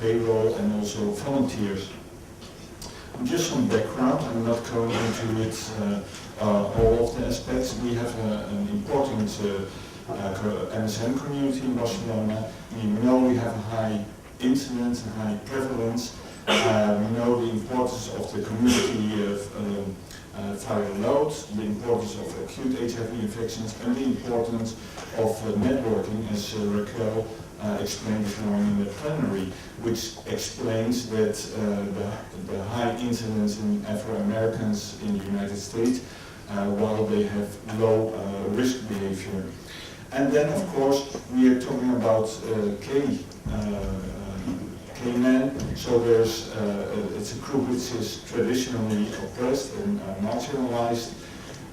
payroll and also volunteers. Just some background, I'm not going into it all of the aspects. We have an important MSM community in Barcelona. We know we have a high incidence and high prevalence. We know the importance of the community of viral loads, the importance of acute HIV infections, and the importance of networking, as Raquel explained this morning in the plenary, which explains that the high incidence in Afro-Americans in the United States, while they have low risk behavior. And then, of course, we are talking about gay men. So there's it's a group which is traditionally oppressed and marginalized,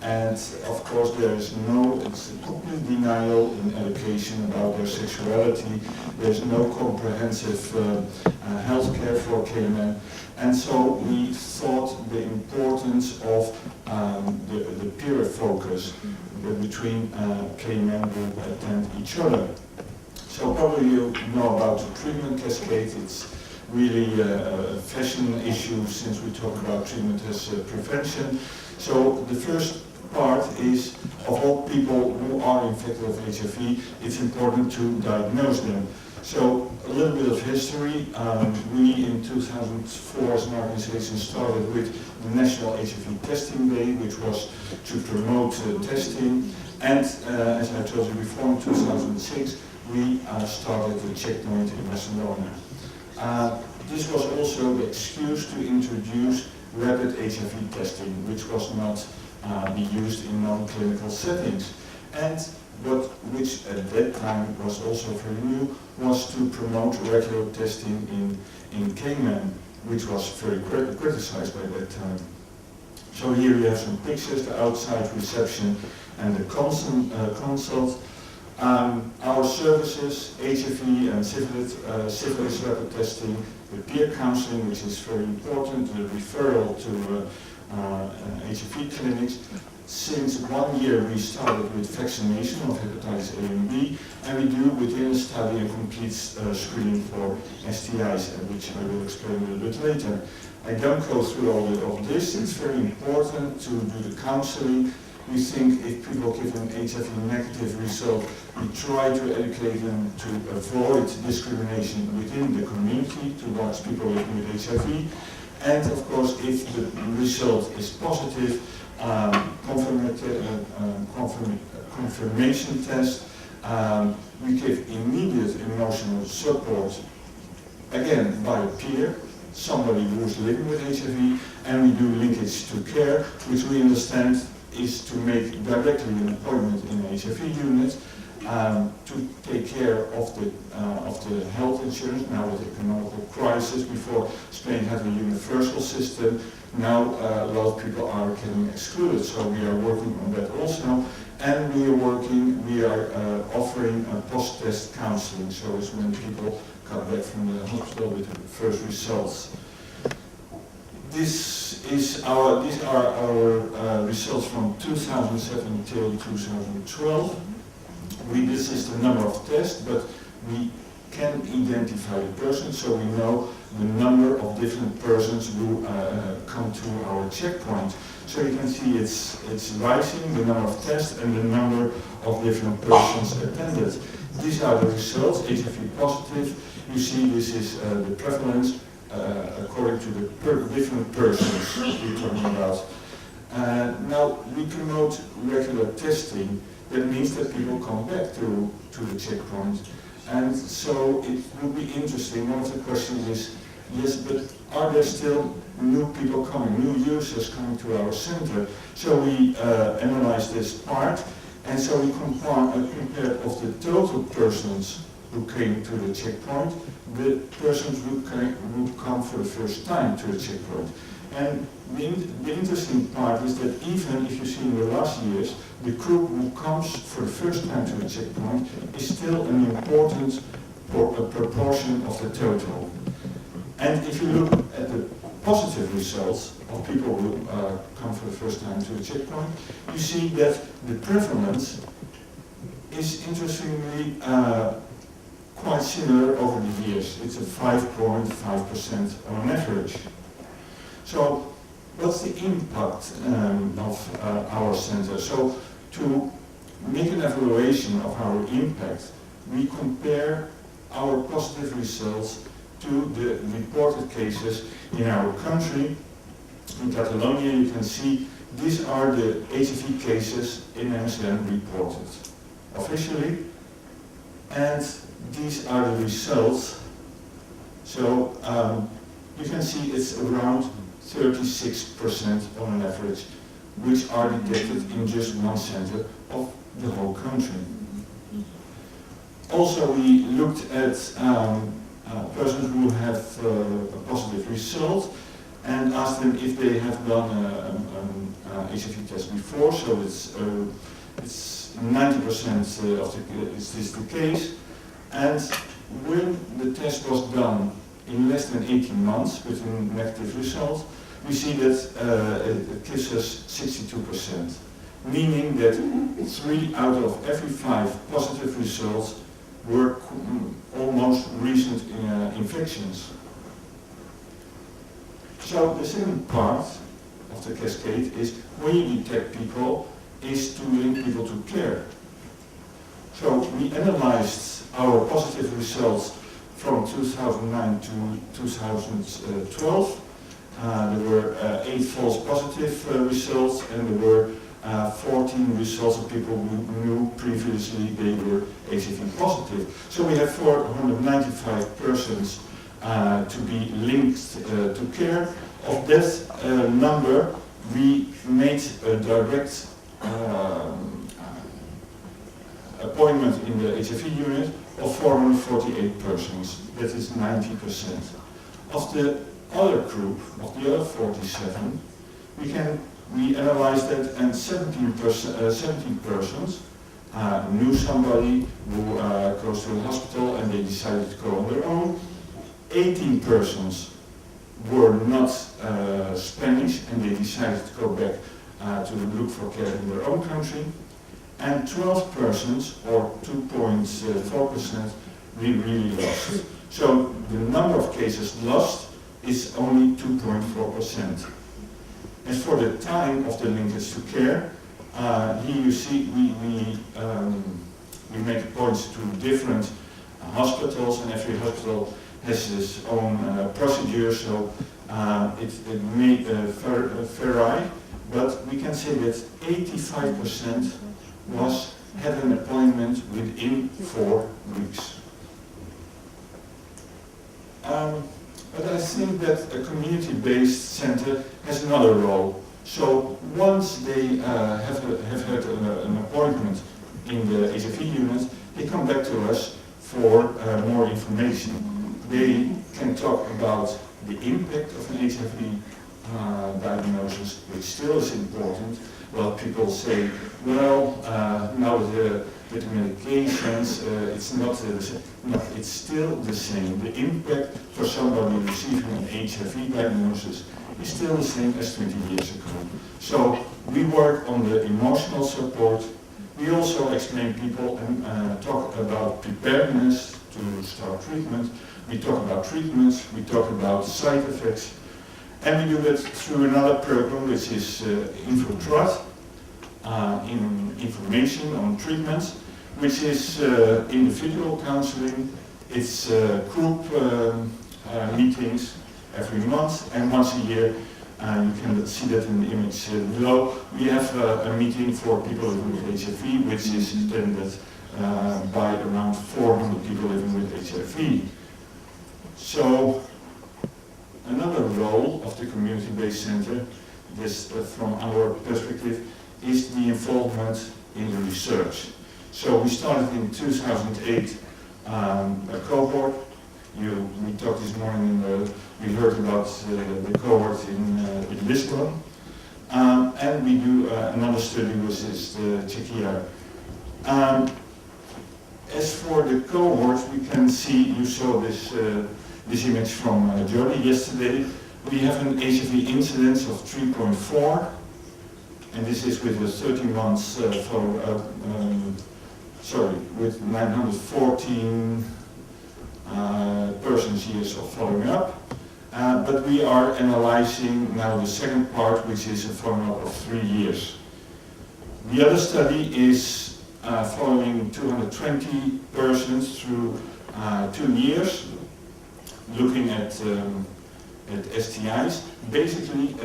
and of course it's a complete denial in education about their sexuality. There's no comprehensive health care for gay men, and so we thought the importance of the peer focus between gay men who attend each other. So probably you know about the treatment cascade. It's really a fashion issue since we talk about treatment as prevention. So the first part is, of all people who are infected with HIV, it's important to diagnose them. So a little bit of history. We in 2004 as an organization started with the National HIV Testing Day, which was to promote testing. And as I told you before, in 2006, we started the checkpoint in Barcelona. This was also the excuse to introduce rapid HIV testing, which was not be used in non-clinical settings. And which at that time was also very new, was to promote regular testing in gay men, which was very criticized by that time. So here you have some pictures, the outside reception and the consult. Our services, HIV and syphilis rapid testing, the peer counseling, which is very important, the referral to HIV clinics. Since 1 year we started with vaccination of hepatitis A and B, and we do within a study a complete screening for STIs, which I will explain a little bit later. I don't go through all of this. It's very important to do the counseling. We think if people give an HIV negative result, we try to educate them to avoid discrimination within the community towards people living with HIV. And of course, if the result is positive, confirmation test, we give immediate emotional support, again by a peer, somebody who's living with HIV, and we do linkage to care, which we understand is to make directly an appointment in an HIV unit to take care of the health insurance. Now with the economic crisis, before Spain had a universal system, now a lot of people are getting excluded. So we are working on that also, and we are offering a post-test counseling. So it's when people come back from the hospital with the first results. These are our results from 2007 till 2012. This is the number of tests, but we can identify the person, so we know the number of different persons who come to our checkpoint. So you can see it's rising, the number of tests and the number of different persons attended. These are the results, HIV positive. You see this is the prevalence according to the different persons we're talking about. Now we promote regular testing. That means that people come back to the checkpoint. And so it would be interesting, one of the questions is, yes, but are there still new people coming, new users coming to our center? So we analyzed this part, and so we compared of the total persons who came to the checkpoint, the persons who come for the first time to the checkpoint. And the interesting part is that even if you see in the last years, the group who comes for the first time to the checkpoint is still an important proportion of the total. And if you look at the positive results of people who come for the first time to the checkpoint, you see that the prevalence is interestingly quite similar over the years. It's a 5.5% on average. So what's the impact of our center? So to make an evaluation of our impact, we compare our positive results to the reported cases in our country. In Catalonia, you can see these are the HIV cases in MSN reported officially, and these are the results. So you can see it's around 36% on an average, which are detected in just one center of the whole country. Also, we looked at persons who have a positive result and asked them if they have done an HIV test before. So it's 90% of is this the case. And when the test was done in less than 18 months with a negative result, we see that it gives us 62%, meaning that 3 out of every 5 positive results were almost recent infections. So the second part of the cascade is when you detect people is to link people to care. So we analyzed our positive results from 2009 to 2012. There were 8 false positive results, and there were 14 results of people who knew previously they were HIV positive. So we have 495 persons to be linked to care. Of that number, we made a direct appointment in the HIV unit of 448 persons. That is 90%. Of the other group, of the other 47, we analyzed that, and 17 persons knew somebody who goes to the hospital and they decided to go on their own. 18 persons were not Spanish and they decided to go back to look for care in their own country. And 12 persons, or 2.4%, we really lost. So the number of cases lost is only 2.4%. As for the time of the linkage to care, here you see we make points to different hospitals, and every hospital has its own procedure, so it may vary, but we can say that 85% had an appointment within 4 weeks. But I think that a community-based center has another role. So once they have had an appointment in the HIV unit, they come back to us for more information. They can talk about the impact of an HIV diagnosis, which still is important. Well, people say, well, now with the medications, it's not the same. No, it's still the same. The impact for somebody receiving an HIV diagnosis is still the same as 20 years ago. So we work on the emotional support. We also explain people and talk about preparedness to start treatment. We talk about treatments. We talk about side effects. And we do that through another program, which is Infotrat, in information on treatments, which is individual counseling. It's group meetings every month, and once a year, you can see that in the image below, we have a meeting for people living with HIV, which is attended by around 400 people living with HIV. So, another role of the community-based center, this from our perspective, is the involvement in the research. So we started in 2008 a cohort. We talked this morning, we heard about the cohort in Lisbon. And we do another study, which is the Czechia. As for the cohort, we can see, you saw this image from Jody yesterday. We have an HIV incidence of 3.4, and this is with the 13 months with 914 persons years of following up. But we are analyzing now the second part, which is a follow-up of 3 years. The other study is following 220 persons through 2 years, looking at STIs, basically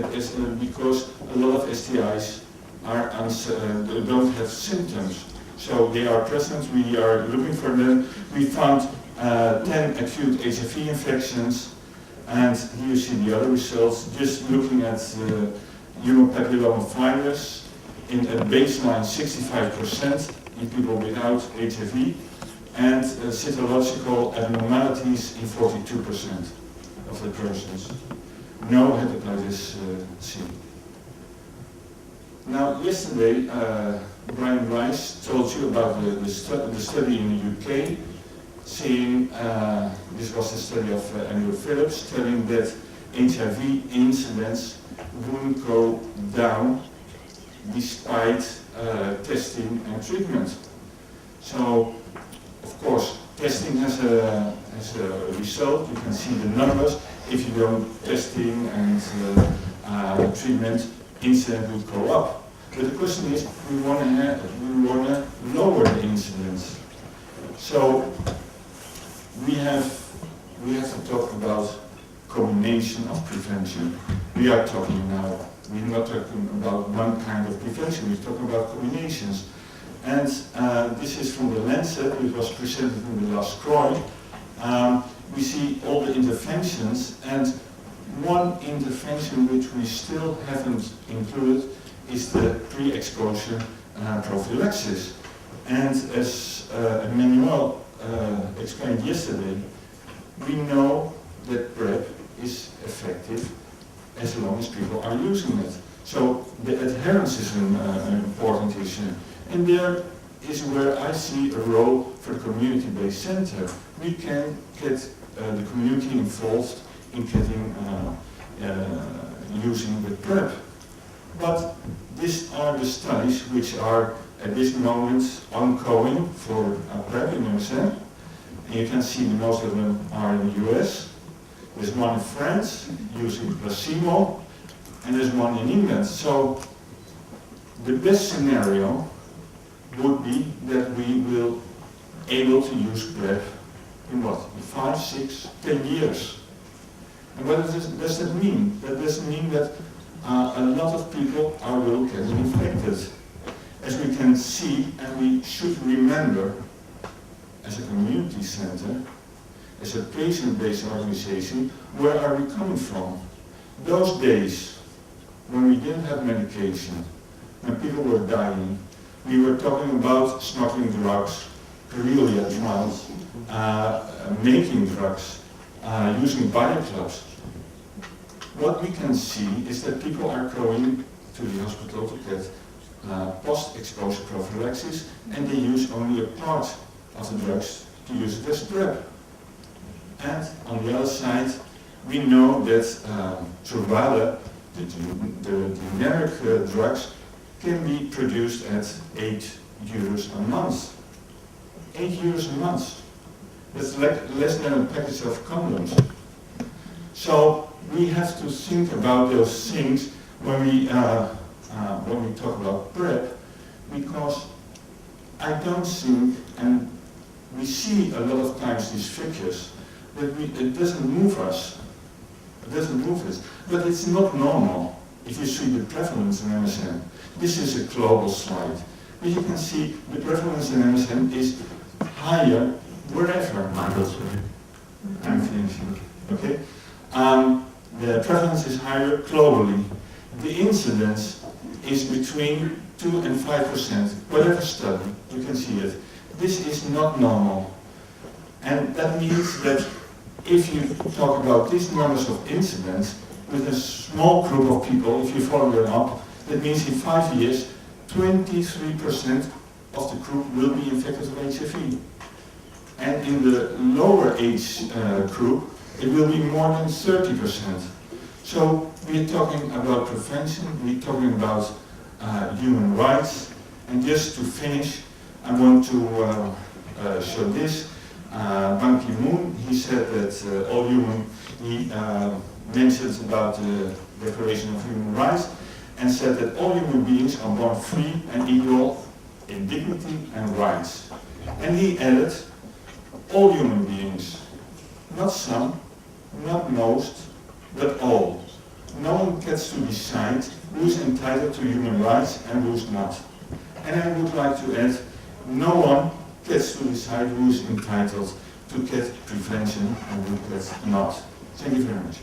because a lot of STIs are don't have symptoms. So they are present, we are looking for them. We found 10 acute HIV infections, and here you see the other results, just looking at human papillomavirus in a baseline 65% in people without HIV, and cytological abnormalities in 42% of the persons. No hepatitis C. Now, yesterday, Brian Rice told you about the study in the UK, saying, this was the study of Andrew Phillips, telling that HIV incidence wouldn't go down despite testing and treatment. So, of course, testing has a result. You can see the numbers. If you don't testing and treatment, incidence would go up. But the question is, we want to lower the incidence. So we have to talk about combination of prevention. We are talking now. We're not talking about one kind of prevention. We're talking about combinations. And this is from the Lancet, which was presented in the last CROI. We see all the interventions, and one intervention which we still haven't included is the pre-exposure prophylaxis. And as Emmanuel explained yesterday, we know that PrEP is effective as long as people are using it. So the adherence is an important issue. And there is where I see a role for the community-based center. We can get the community involved in getting using the PrEP. But these are the studies which are at this moment ongoing for PrEP in MSN. And you can see most of them are in the US. There's one in France using placebo, and there's one in England. So the best scenario would be that we will able to use PrEP in what? In 5, 6, 10 years. And what does that mean? That doesn't mean that a lot of people will get infected. As we can see, and we should remember, as a community center, as a patient-based organization, where are we coming from? Those days when we didn't have medication, when people were dying, we were talking about smuggling drugs, guerrilla trials, making drugs, using bioclubs. What we can see is that people are going to the hospital to get post-exposure prophylaxis, and they use only a part of the drugs to use it as PrEP. And on the other side, we know that Truvada, the generic drugs, can be produced at €8 a month. €8 a month. That's like less than a package of condoms. So we have to think about those things when we talk about PrEP, because I don't think, and we see a lot of times these figures, that it doesn't move us. It doesn't move us. But it's not normal if you see the prevalence in MSN. This is a global slide. But you can see the prevalence in MSN is higher wherever. I'm finishing. Okay? The prevalence is higher globally. The incidence is between 2 and 5%. Whatever study, you can see it. This is not normal. And that means that if you talk about these numbers of incidents with a small group of people, if you follow them up, that means in 5 years, 23% of the group will be infected with HIV. And in the lower age group, it will be more than 30%. So we're talking about prevention, we're talking about human rights. And just to finish, I want to show this. Ban Ki-moon, he said that all human, he mentioned about the Declaration of Human Rights and said that all human beings are born free and equal in dignity and rights. And he added, all human beings, not some, not most, but all. No one gets to decide who is entitled to human rights and who is not. And I would like to add, no one gets to decide who is entitled to get prevention and who gets not. Thank you very much.